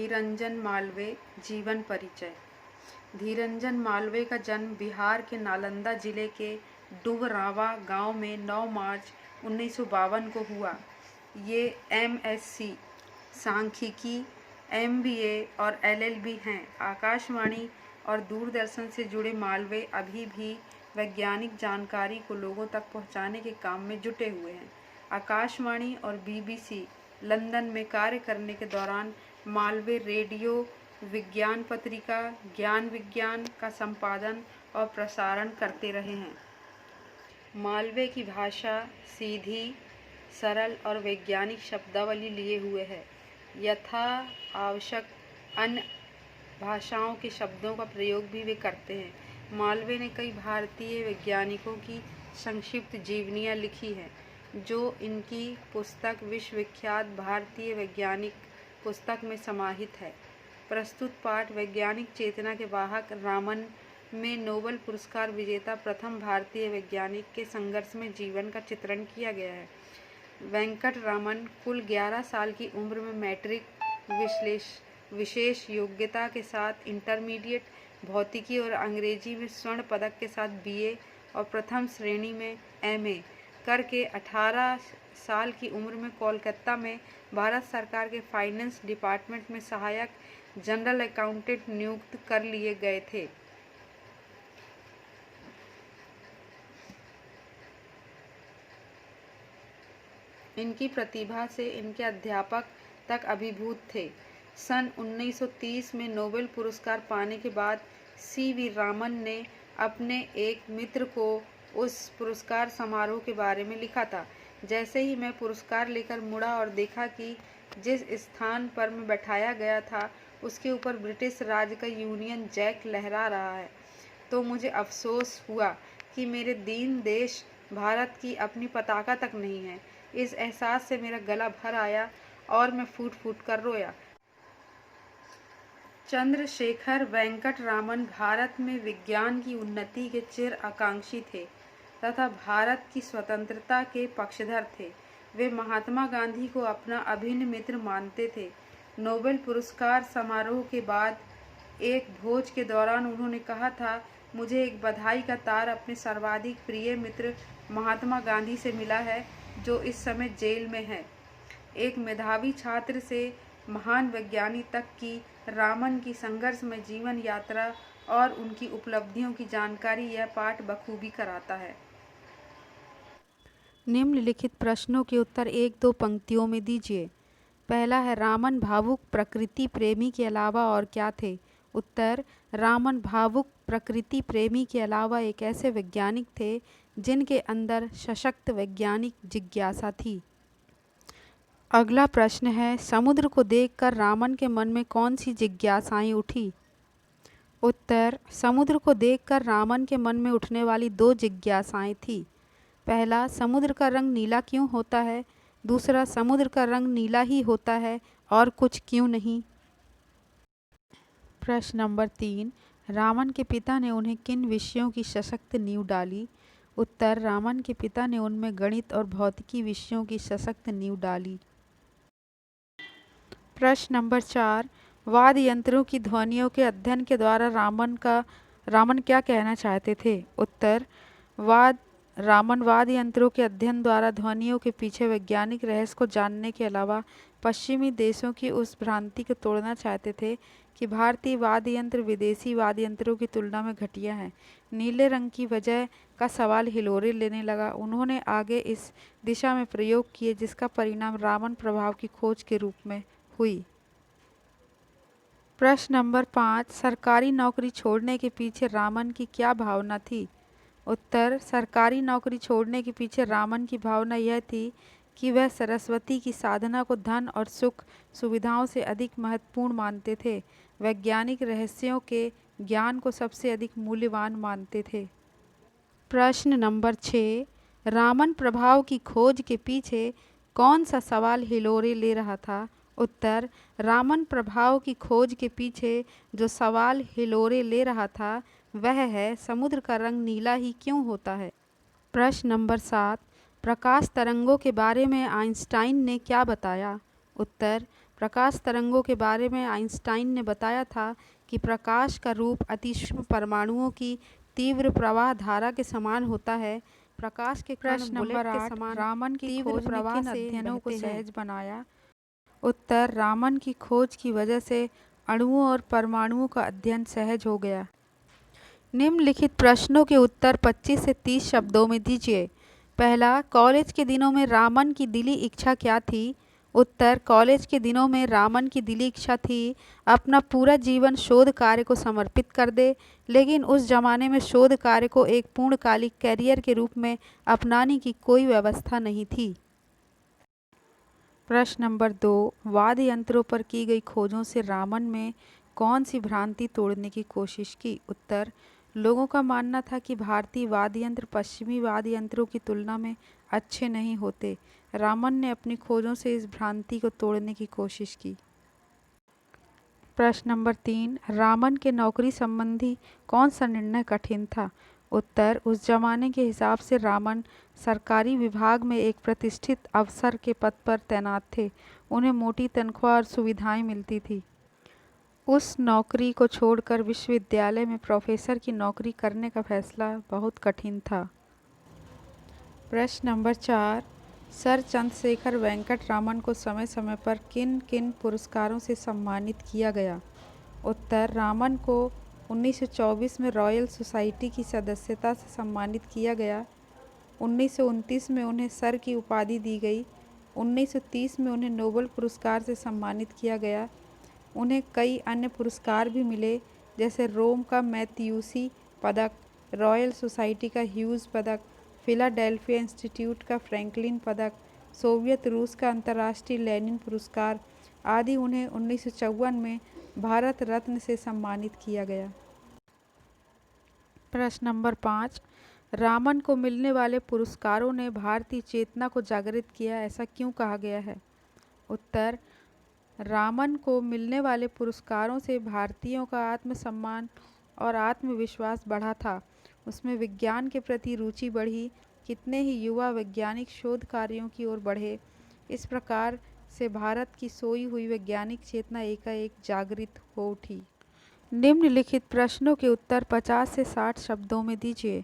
धीरंजन मालवीय जीवन परिचय। धीरंजन मालवीय का जन्म बिहार के नालंदा जिले के डुबरावा गांव में 9 मार्च 1952 को हुआ। ये MSc सांख्यिकी, MBA और LLB हैं। आकाशवाणी और दूरदर्शन से जुड़े मालवीय अभी भी वैज्ञानिक जानकारी को लोगों तक पहुंचाने के काम में जुटे हुए हैं। आकाशवाणी और BBC लंदन में कार्य करने के दौरान मालवीय रेडियो विज्ञान पत्रिका ज्ञान विज्ञान का संपादन और प्रसारण करते रहे हैं। मालवीय की भाषा सीधी, सरल और वैज्ञानिक शब्दावली लिए हुए है। यथा आवश्यक अन्य भाषाओं के शब्दों का प्रयोग भी वे करते हैं। मालवीय ने कई भारतीय वैज्ञानिकों की संक्षिप्त जीवनियाँ लिखी हैं, जो इनकी पुस्तक विश्वविख्यात भारतीय वैज्ञानिक पुस्तक में समाहित है। प्रस्तुत पाठ वैज्ञानिक चेतना के वाहक रामन में नोबेल पुरस्कार विजेता प्रथम भारतीय वैज्ञानिक के संघर्षमय जीवन का चित्रण किया गया है। वेंकट रामन कुल 11 साल की उम्र में मैट्रिक विशेष योग्यता के साथ इंटरमीडिएट भौतिकी और अंग्रेजी में स्वर्ण पदक के साथ BA और प्रथम श्रेणी में MA करके 18 साल की उम्र में कोलकाता में भारत सरकार के फाइनेंस डिपार्टमेंट में सहायक जनरल अकाउंटेंट नियुक्त कर लिए गए थे। इनकी प्रतिभा से इनके अध्यापक तक अभिभूत थे। सन 1930 में नोबेल पुरस्कार पाने के बाद CV रामन ने अपने एक मित्र को उस पुरस्कार समारोह के बारे में लिखा था। जैसे ही मैं पुरस्कार लेकर मुड़ा और देखा कि जिस स्थान पर मैं बैठाया गया था उसके ऊपर ब्रिटिश राज का यूनियन जैक लहरा रहा है, तो मुझे अफसोस हुआ कि मेरे दीन देश भारत की अपनी पताका तक नहीं है। इस एहसास से मेरा गला भर आया और मैं फूट फूट कर रोया। चंद्रशेखर वेंकट रामन भारत में विज्ञान की उन्नति के चिर आकांक्षी थे तथा भारत की स्वतंत्रता के पक्षधर थे। वे महात्मा गांधी को अपना अभिन्न मित्र मानते थे। नोबेल पुरस्कार समारोह के बाद एक भोज के दौरान उन्होंने कहा था, मुझे एक बधाई का तार अपने सर्वाधिक प्रिय मित्र महात्मा गांधी से मिला है, जो इस समय जेल में है। एक मेधावी छात्र से महान वैज्ञानिक तक की रामन की संघर्षमय जीवन यात्रा और उनकी उपलब्धियों की जानकारी यह पाठ बखूबी कराता है। निम्नलिखित प्रश्नों के उत्तर 1-2 पंक्तियों में दीजिए। पहला है, रामन भावुक प्रकृति प्रेमी के अलावा और क्या थे? उत्तर, रामन भावुक प्रकृति प्रेमी के अलावा एक ऐसे वैज्ञानिक थे जिनके अंदर सशक्त वैज्ञानिक जिज्ञासा थी। अगला प्रश्न है, समुद्र को देखकर रामन के मन में कौन सी जिज्ञासाएं उठी? उत्तर, समुद्र को देखकर रामन के मन में उठने वाली 2 जिज्ञासाएं थी। पहला, समुद्र का रंग नीला क्यों होता है? दूसरा, समुद्र का रंग नीला ही होता है और कुछ क्यों नहीं? प्रश्न नंबर 3, रामन के पिता ने उन्हें किन विषयों की सशक्त नींव डाली? उत्तर, रामन के पिता ने उनमें गणित और भौतिकी विषयों की सशक्त नींव डाली। प्रश्न नंबर 4, वाद्य यंत्रों की ध्वनियों के अध्ययन के द्वारा रामन क्या कहना चाहते थे? उत्तर, रामन वाद्य यंत्रों के अध्ययन द्वारा ध्वनियों के पीछे वैज्ञानिक रहस्य को जानने के अलावा पश्चिमी देशों की उस भ्रांति को तोड़ना चाहते थे कि भारतीय वाद्य यंत्र विदेशी वाद्य यंत्रों की तुलना में घटिया हैं। नीले रंग की वजह का सवाल हिलोरे लेने लगा। उन्होंने आगे इस दिशा में प्रयोग किए जिसका परिणाम रामन प्रभाव की खोज के रूप में हुई। प्रश्न नंबर 5, सरकारी नौकरी छोड़ने के पीछे रामन की क्या भावना थी? उत्तर, सरकारी नौकरी छोड़ने के पीछे रामन की भावना यह थी कि वह सरस्वती की साधना को धन और सुख सुविधाओं से अधिक महत्वपूर्ण मानते थे। वैज्ञानिक रहस्यों के ज्ञान को सबसे अधिक मूल्यवान मानते थे। प्रश्न नंबर 6, रामन प्रभाव की खोज के पीछे कौन सा सवाल हिलोरे ले रहा था? उत्तर, रामन प्रभाव की खोज के पीछे जो सवाल हिलोरे ले रहा था वह है, समुद्र का रंग नीला ही क्यों होता है? प्रश्न नंबर 7, प्रकाश तरंगों के बारे में आइंस्टाइन ने क्या बताया? उत्तर, प्रकाश तरंगों के बारे में आइंस्टाइन ने बताया था कि प्रकाश का रूप अतिसूक्ष्म परमाणुओं की तीव्र प्रवाह धारा के समान होता है। प्रकाश के कण प्रश्न बुलेट नंबर के 8, समान रामन की तीव्र खोज ने प्रवाह किन से अध्ययनों को बहते हैं। सहज बनाया? उत्तर, रामन की खोज की वजह से अणुओं और परमाणुओं का अध्ययन सहज हो गया। निम्नलिखित प्रश्नों के उत्तर 25 से 30 शब्दों में दीजिए। पहला, कॉलेज के दिनों में रामन की दिली इच्छा क्या थी? उत्तर, कॉलेज के दिनों में रामन की दिली इच्छा थी अपना पूरा जीवन शोध कार्य को समर्पित कर दे, लेकिन उस जमाने में शोध कार्य को एक पूर्णकालिक कैरियर के रूप में अपनाने की कोई व्यवस्था नहीं थी। प्रश्न नंबर 2, वाद्य यंत्रों पर की गई खोजों से रामन में कौन सी भ्रांति तोड़ने की कोशिश की? उत्तर, लोगों का मानना था कि भारतीय वाद्य यंत्र पश्चिमी वाद्य यंत्रों की तुलना में अच्छे नहीं होते। रामन ने अपनी खोजों से इस भ्रांति को तोड़ने की कोशिश की। प्रश्न नंबर 3, रामन के नौकरी संबंधी कौन सा निर्णय कठिन था? उत्तर, उस जमाने के हिसाब से रामन सरकारी विभाग में एक प्रतिष्ठित अफसर के पद पर तैनात थे। उन्हें मोटी तनख्वाह और सुविधाएं मिलती थी। उस नौकरी को छोड़कर विश्वविद्यालय में प्रोफेसर की नौकरी करने का फैसला बहुत कठिन था। प्रश्न नंबर 4, सर चंद्रशेखर वेंकट रामन को समय समय पर किन किन पुरस्कारों से सम्मानित किया गया? उत्तर, रामन को 1924 में रॉयल सोसाइटी की सदस्यता से सम्मानित किया गया। 1929 में उन्हें सर की उपाधि दी गई। 1930 में उन्हें नोबेल पुरस्कार से सम्मानित किया गया। उन्हें कई अन्य पुरस्कार भी मिले, जैसे रोम का मैत्यूसी पदक, रॉयल सोसाइटी का ह्यूज पदक, फिलाडेल्फिया इंस्टीट्यूट का फ्रैंकलिन पदक, सोवियत रूस का अंतर्राष्ट्रीय लेनिन पुरस्कार आदि। उन्हें 1954 में भारत रत्न से सम्मानित किया गया। प्रश्न नंबर 5, रामन को मिलने वाले पुरस्कारों ने भारतीय चेतना को जागृत किया, ऐसा क्यों कहा गया है? उत्तर, रामन को मिलने वाले पुरस्कारों से भारतीयों का आत्मसम्मान और आत्मविश्वास बढ़ा था। उसमें विज्ञान के प्रति रुचि बढ़ी। कितने ही युवा वैज्ञानिक शोध कार्यों की ओर बढ़े। इस प्रकार से भारत की सोई हुई वैज्ञानिक चेतना एकाएक जागृत हो उठी। निम्नलिखित प्रश्नों के उत्तर 50 से 60 शब्दों में दीजिए।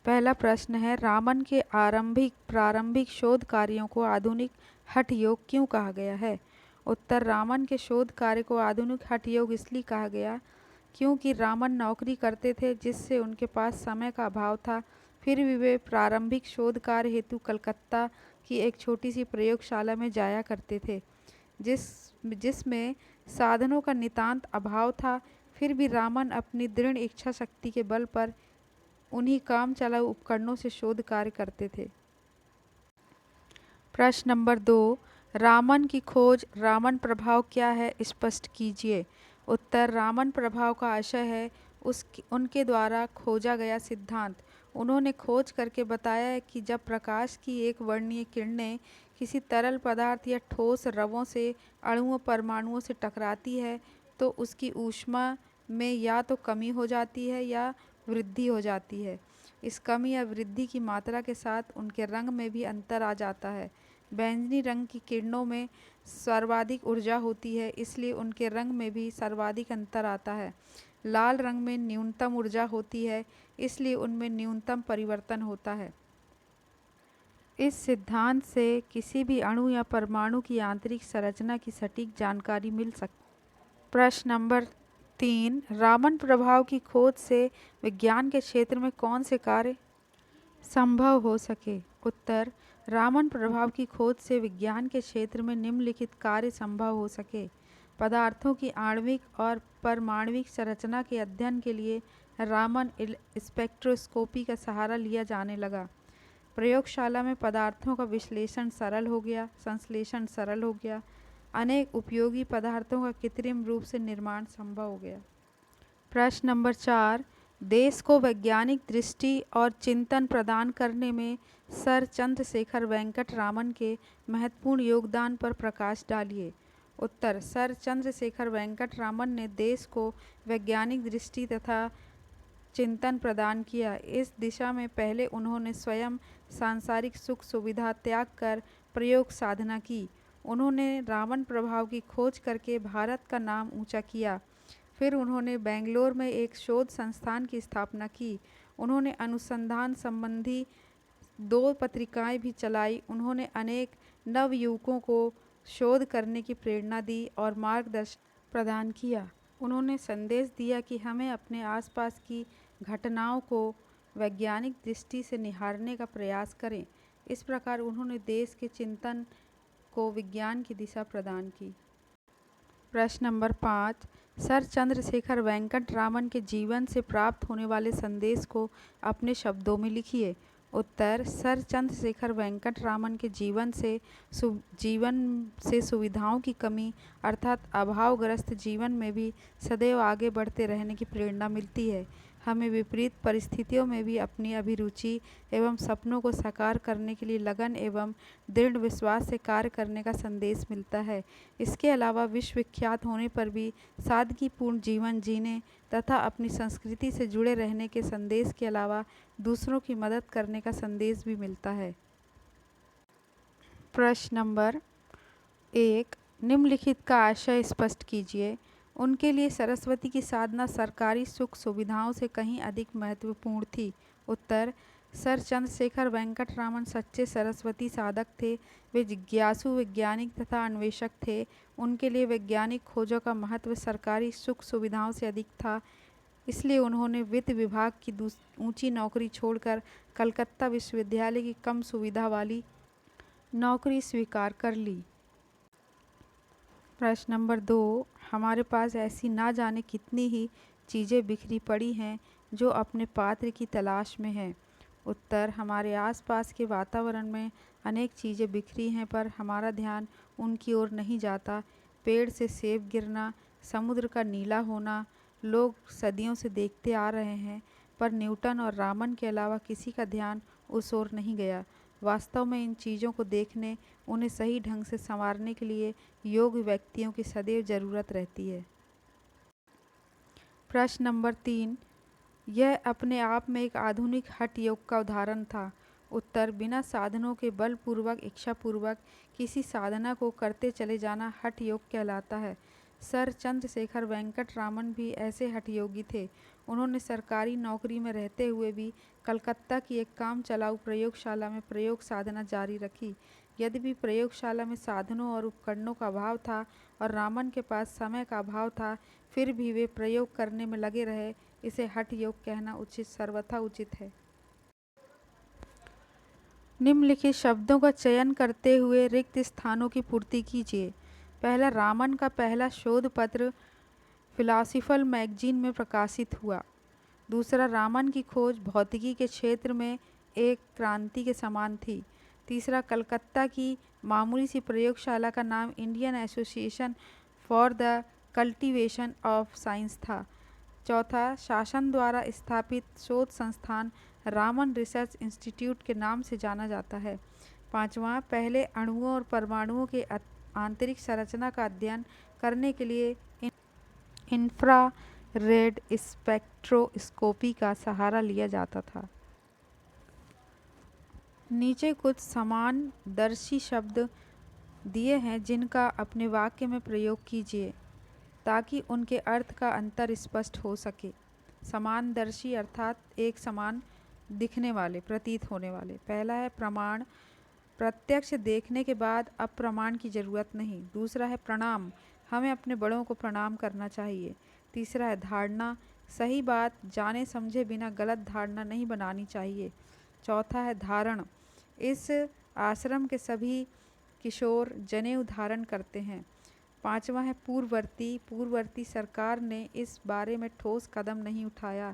पहला प्रश्न है, रामन के प्रारंभिक शोध कार्यों को आधुनिक हठ योग क्यों कहा गया है? उत्तर, रामन के शोध कार्य को आधुनिक हठ योग इसलिए कहा गया क्योंकि रामन नौकरी करते थे जिससे उनके पास समय का अभाव था। फिर भी वे प्रारंभिक शोध कार्य हेतु कलकत्ता की एक छोटी सी प्रयोगशाला में जाया करते थे, जिसमें साधनों का नितांत अभाव था। फिर भी रामन अपनी दृढ़ इच्छा शक्ति के बल पर उन्हीं काम चलाऊ उपकरणों से शोध कार्य करते थे। प्रश्न नंबर 2, रामन की खोज रामन प्रभाव क्या है, स्पष्ट कीजिए। उत्तर, रामन प्रभाव का आशय है उनके द्वारा खोजा गया सिद्धांत। उन्होंने खोज करके बताया है कि जब प्रकाश की एक वर्णीय किरणें किसी तरल पदार्थ या ठोस रवों से अणुओं परमाणुओं से टकराती है तो उसकी ऊष्मा में या तो कमी हो जाती है या वृद्धि हो जाती है। इस कमी या वृद्धि की मात्रा के साथ उनके रंग में भी अंतर आ जाता है। बैंगनी रंग की किरणों में सर्वाधिक ऊर्जा होती है, इसलिए उनके रंग में भी सर्वाधिक अंतर आता है। लाल रंग में न्यूनतम ऊर्जा होती है, इसलिए उनमें न्यूनतम परिवर्तन होता है। इस सिद्धांत से किसी भी अणु या परमाणु की आंतरिक संरचना की सटीक जानकारी मिल सकती है। प्रश्न नंबर 3, रामन प्रभाव की खोज से विज्ञान के क्षेत्र में कौन से कार्य संभव हो सके? उत्तर, रामन प्रभाव की खोज से विज्ञान के क्षेत्र में निम्नलिखित कार्य संभव हो सके। पदार्थों की आणविक और परमाणविक संरचना के अध्ययन के लिए रामन स्पेक्ट्रोस्कोपी का सहारा लिया जाने लगा। प्रयोगशाला में पदार्थों का विश्लेषण सरल हो गया, संश्लेषण सरल हो गया। अनेक उपयोगी पदार्थों का कृत्रिम रूप से निर्माण संभव हो गया। प्रश्न नंबर 4, देश को वैज्ञानिक दृष्टि और चिंतन प्रदान करने में सर चंद्रशेखर वेंकट रामन के महत्वपूर्ण योगदान पर प्रकाश डालिए। उत्तर, सर चंद्रशेखर वेंकट रामन ने देश को वैज्ञानिक दृष्टि तथा चिंतन प्रदान किया। इस दिशा में पहले उन्होंने स्वयं सांसारिक सुख सुविधा त्याग कर प्रयोग साधना की। उन्होंने रामन प्रभाव की खोज करके भारत का नाम ऊंचा किया। फिर उन्होंने बेंगलोर में एक शोध संस्थान की स्थापना की। उन्होंने अनुसंधान संबंधी 2 पत्रिकाएं भी चलाई। उन्होंने अनेक नवयुवकों को शोध करने की प्रेरणा दी और मार्गदर्शन प्रदान किया। उन्होंने संदेश दिया कि हमें अपने आसपास की घटनाओं को वैज्ञानिक दृष्टि से निहारने का प्रयास करें। इस प्रकार उन्होंने देश के चिंतन को विज्ञान की दिशा प्रदान की। प्रश्न नंबर 5, सर चंद्रशेखर वेंकट रामन के जीवन से प्राप्त होने वाले संदेश को अपने शब्दों में लिखिए। उत्तर, सर चंद्रशेखर वेंकट रामन के जीवन से सुविधाओं की कमी अर्थात अभावग्रस्त जीवन में भी सदैव आगे बढ़ते रहने की प्रेरणा मिलती है। हमें विपरीत परिस्थितियों में भी अपनी अभिरुचि एवं सपनों को साकार करने के लिए लगन एवं दृढ़ विश्वास से कार्य करने का संदेश मिलता है। इसके अलावा विश्वविख्यात होने पर भी सादगीपूर्ण जीवन जीने तथा अपनी संस्कृति से जुड़े रहने के संदेश के अलावा दूसरों की मदद करने का संदेश भी मिलता है। प्रश्न नंबर 1, निम्नलिखित का आशय स्पष्ट कीजिए। उनके लिए सरस्वती की साधना सरकारी सुख सुविधाओं से कहीं अधिक महत्वपूर्ण थी। उत्तर, सर चंद्रशेखर वेंकट रामन सच्चे सरस्वती साधक थे। वे जिज्ञासु वैज्ञानिक तथा अन्वेषक थे। उनके लिए वैज्ञानिक खोजों का महत्व सरकारी सुख सुविधाओं से अधिक था। इसलिए उन्होंने वित्त विभाग की ऊंची नौकरी छोड़कर कलकत्ता विश्वविद्यालय की कम सुविधा वाली नौकरी स्वीकार कर ली। प्रश्न नंबर 2, हमारे पास ऐसी ना जाने कितनी ही चीज़ें बिखरी पड़ी हैं जो अपने पात्र की तलाश में हैं। उत्तर, हमारे आसपास के वातावरण में अनेक चीज़ें बिखरी हैं पर हमारा ध्यान उनकी ओर नहीं जाता। पेड़ से सेब गिरना, समुद्र का नीला होना, लोग सदियों से देखते आ रहे हैं पर न्यूटन और रामन के अलावा किसी का ध्यान उस ओर नहीं गया। वास्तव में इन चीज़ों को देखने, उन्हें सही ढंग से संवारने के लिए योग्य व्यक्तियों की सदैव ज़रूरत रहती है। प्रश्न नंबर 3, यह अपने आप में एक आधुनिक हठ योग का उदाहरण था। उत्तर, बिना साधनों के बलपूर्वक इच्छापूर्वक किसी साधना को करते चले जाना हठ योग कहलाता है। सर चंद्रशेखर वेंकट रामन भी ऐसे हठ योगी थे। उन्होंने सरकारी नौकरी में रहते हुए भी कलकत्ता की एक काम चलाऊ प्रयोगशाला में प्रयोग साधना जारी रखी। यद्यपि प्रयोगशाला में साधनों और उपकरणों का अभाव था और रामन के पास समय का अभाव था, फिर भी वे प्रयोग करने में लगे रहे। इसे हठ योग कहना सर्वथा उचित है। निम्नलिखित शब्दों का चयन करते हुए रिक्त स्थानों की पूर्ति कीजिए। पहला, रामन का पहला शोध पत्र फिलॉसफिकल मैगजीन में प्रकाशित हुआ। दूसरा, रामन की खोज भौतिकी के क्षेत्र में एक क्रांति के समान थी। तीसरा, कलकत्ता की मामूली सी प्रयोगशाला का नाम Indian association for the cultivation of science था। चौथा, शासन द्वारा स्थापित शोध संस्थान रामन रिसर्च इंस्टीट्यूट के नाम से जाना जाता है। पाँचवां, पहले अणुओं और परमाणुओं के आंतरिक संरचना का अध्ययन करने के लिए इंफ्रारेड स्पेक्ट्रोस्कोपी का सहारा लिया जाता था। नीचे कुछ समानदर्शी शब्द दिए हैं जिनका अपने वाक्य में प्रयोग कीजिए ताकि उनके अर्थ का अंतर स्पष्ट हो सके। समानदर्शी अर्थात एक समान दिखने वाले, प्रतीत होने वाले। पहला है प्रमाण, प्रत्यक्ष देखने के बाद अब प्रमाण की ज़रूरत नहीं। दूसरा है प्रणाम, हमें अपने बड़ों को प्रणाम करना चाहिए। तीसरा है धारणा, सही बात जाने समझे बिना गलत धारणा नहीं बनानी चाहिए। चौथा है धारण, इस आश्रम के सभी किशोर जनेऊ धारण करते हैं। पांचवा है पूर्ववर्ती, पूर्ववर्ती सरकार ने इस बारे में ठोस कदम नहीं उठाया।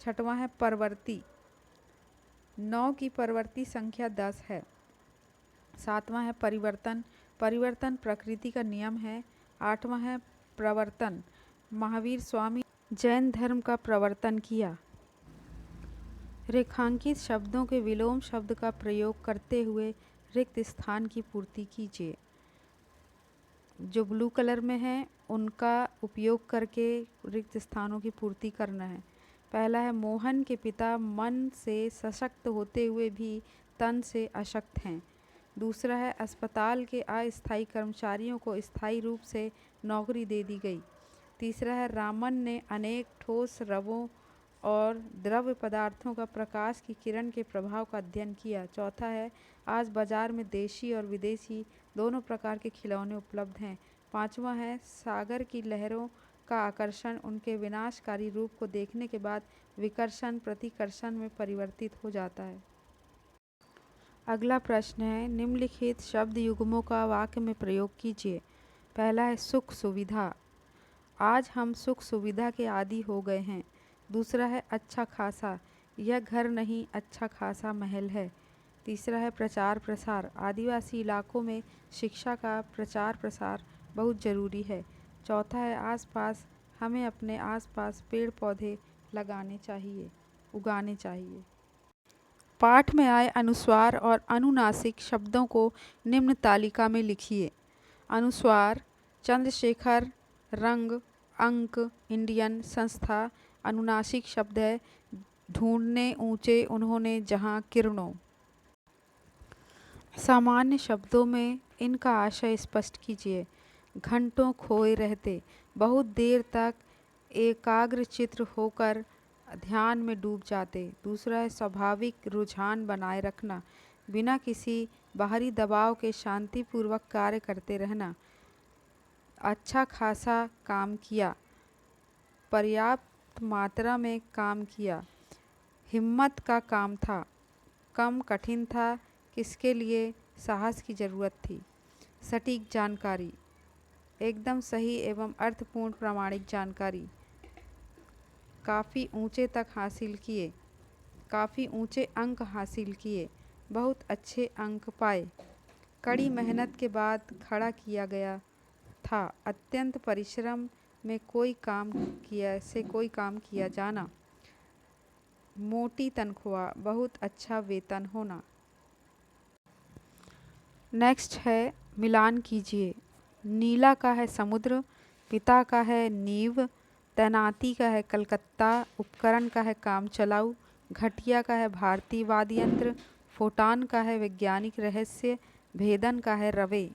छठवां है परवर्ती, 9 की परवर्ती संख्या 10 है। सातवां है परिवर्तन, परिवर्तन प्रकृति का नियम है। आठवां है प्रवर्तन, महावीर स्वामी जैन धर्म का प्रवर्तन किया। रेखांकित शब्दों के विलोम शब्द का प्रयोग करते हुए रिक्त स्थान की पूर्ति कीजिए। जो ब्लू कलर में है उनका उपयोग करके रिक्त स्थानों की पूर्ति करना है। पहला है मोहन के पिता मन से सशक्त होते हुए भी तन से अशक्त हैं। दूसरा है अस्पताल के अस्थायी कर्मचारियों को स्थायी रूप से नौकरी दे दी गई। तीसरा है रामन ने अनेक ठोस रवों और द्रव्य पदार्थों का प्रकाश की किरण के प्रभाव का अध्ययन किया। चौथा है आज बाजार में देशी और विदेशी दोनों प्रकार के खिलौने उपलब्ध हैं। पांचवा है सागर की लहरों का आकर्षण उनके विनाशकारी रूप को देखने के बाद विकर्षण प्रतिकर्षण में परिवर्तित हो जाता है। अगला प्रश्न है निम्नलिखित शब्द युग्मों का वाक्य में प्रयोग कीजिए। पहला है सुख सुविधा, आज हम सुख सुविधा के आदी हो गए हैं। दूसरा है अच्छा खासा, यह घर नहीं अच्छा खासा महल है। तीसरा है प्रचार प्रसार, आदिवासी इलाकों में शिक्षा का प्रचार प्रसार बहुत ज़रूरी है। चौथा है आसपास, हमें अपने आसपास पेड़ पौधे उगाने चाहिए। पाठ में आए अनुस्वार और अनुनासिक शब्दों को निम्न तालिका में लिखिए। अनुस्वार चंद्रशेखर, रंग, अंक, इंडियन, संस्था। अनुनासिक शब्द है ढूंढने, ऊंचे, उन्होंने, जहां, किरणों। सामान्य शब्दों में इनका आशय स्पष्ट कीजिए। घंटों खोए रहते, बहुत देर तक एकाग्रचित्त होकर ध्यान में डूब जाते। दूसरा है स्वाभाविक रुझान बनाए रखना, बिना किसी बाहरी दबाव के शांतिपूर्वक कार्य करते रहना। अच्छा खासा काम किया, पर्याप्त मात्रा में काम किया। हिम्मत का काम था, कम कठिन था, किसके लिए साहस की ज़रूरत थी। सटीक जानकारी, एकदम सही एवं अर्थपूर्ण प्रामाणिक जानकारी। काफ़ी ऊंचे तक हासिल किए, काफ़ी ऊंचे अंक हासिल किए, बहुत अच्छे अंक पाए। कड़ी मेहनत के बाद खड़ा किया गया था, अत्यंत परिश्रम में कोई काम किया जाना। मोटी तनख्वाह, बहुत अच्छा वेतन होना। नेक्स्ट है मिलान कीजिए। नीला का है समुद्र, पिता का है नींव, तैनाती का है कलकत्ता, उपकरण का है काम चलाऊ, घटिया का है भारतीय वाद्य यंत्र, फोटान का है वैज्ञानिक रहस्य, भेदन का है रवे।